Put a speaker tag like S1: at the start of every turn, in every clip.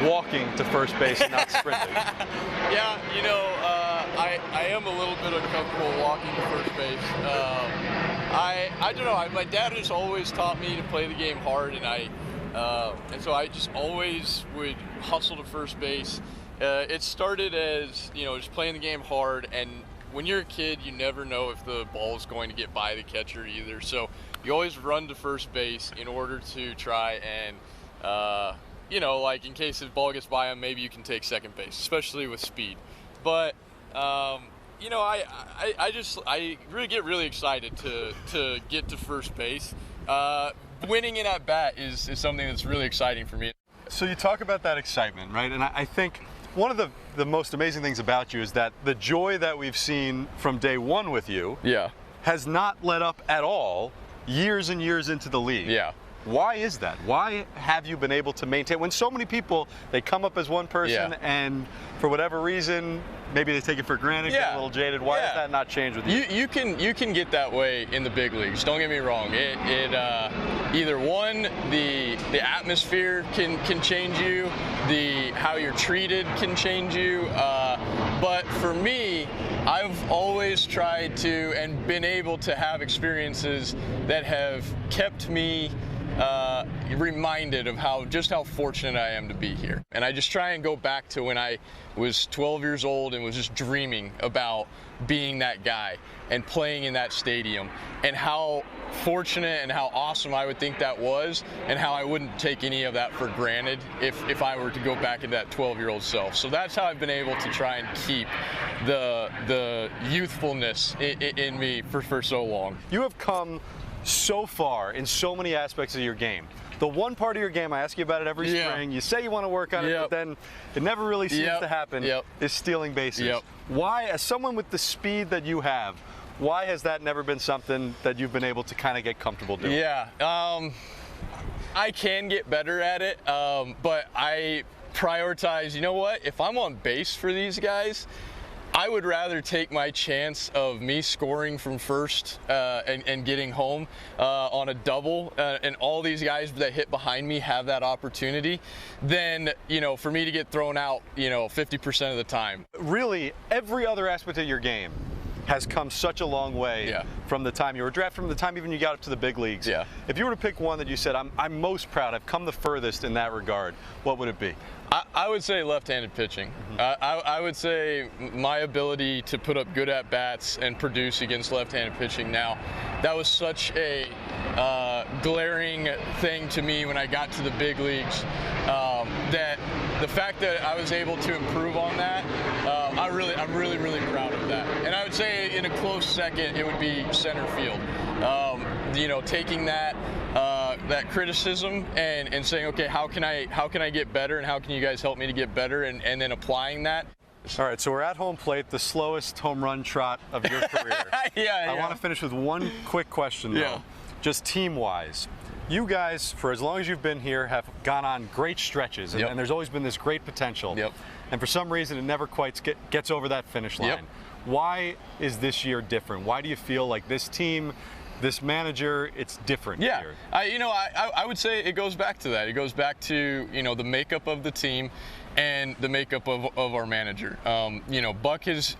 S1: walking to first base and not sprinting?
S2: Yeah, you know, I am a little bit uncomfortable walking to first base. I don't know. My dad has always taught me to play the game hard, and so I just always would hustle to first base. It started as, you know, just playing the game hard, and when you're a kid, you never know if the ball is going to get by the catcher either. So you always run to first base in order to try and, you know, like in case the ball gets by him, maybe you can take second base, especially with speed. But, you know, I really get really excited to get to first base. Winning an at-bat is something that's really exciting for me.
S1: So you talk about that excitement, right? And I think one of the most amazing things about you is that the joy that we've seen from day one with you has not let up at all years and years into the league.
S2: Yeah.
S1: Why is that? Why have you been able to maintain, when so many people, they come up as one person and for whatever reason, maybe they take it for granted, get a little jaded. Why does that not change with you?
S2: You can get that way in the big leagues. Don't get me wrong. It either one, the atmosphere can change you, how you're treated can change you. But for me, I've always tried to and been able to have experiences that have kept me reminded of just how fortunate I am to be here. And I just try and go back to when I was 12 years old and was just dreaming about being that guy and playing in that stadium, and how fortunate and how awesome I would think that was, and how I wouldn't take any of that for granted if I were to go back into that 12-year-old self. So that's how I've been able to try and keep the youthfulness in me for so long.
S1: You have come so far in so many aspects of your game. The one part of your game, I ask you about it every spring, you say you want to work on it, but then it never really seems to happen, is stealing bases. Why, as someone with the speed that you have, why has that never been something that you've been able to kind of get comfortable doing?
S2: I can get better at it, but I prioritize, you know what, if I'm on base for these guys, I would rather take my chance of me scoring from first and getting home on a double, and all these guys that hit behind me have that opportunity, than, you know, for me to get thrown out, you know, 50% of the time.
S1: Really, every other aspect of your game has come such a long way from the time you were drafted, from the time even you got up to the big leagues. If you were to pick one that you said, I'm most proud, I've come the furthest in that regard, what would it be?
S2: I would say left-handed pitching. I would say my ability to put up good at-bats and produce against left-handed pitching now, that was such a glaring thing to me when I got to the big leagues, that the fact that I was able to improve on that, I'm really, really proud of that. And I would say in a close second, it would be center field. You know, taking that criticism and saying, okay, how can I get better, and how can you guys help me to get better, and then applying that.
S1: All right, so we're at home plate, the slowest home run trot of your career. I want to finish with one quick question, though, just team-wise. You guys, for as long as you've been here, have gone on great stretches, and there's always been this great potential. And for some reason, it never quite gets over that finish line. Why is this year different? Why do you feel like this team, this manager, it's different here?
S2: I would say it goes back to that. It goes back to, you know, the makeup of the team and the makeup of our manager. You know, Buck has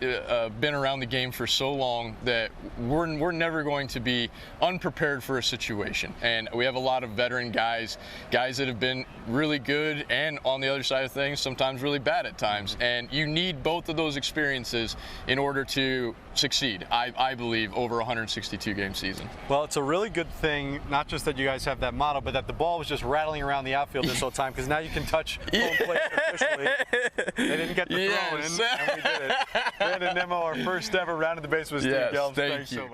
S2: been around the game for so long that we're never going to be unprepared for a situation. And we have a lot of veteran guys that have been really good, and on the other side of things, sometimes really bad at times. And you need both of those experiences in order to succeed, I believe, over a 162-game season.
S1: Well, it's a really good thing, not just that you guys have that motto, but that the ball was just rattling around the outfield this whole time, because now you can touch home plate officially. They didn't get the throw in, and we did it. And Nimmo, our first ever round of the base was Steve Gelbs.
S2: Thanks so much.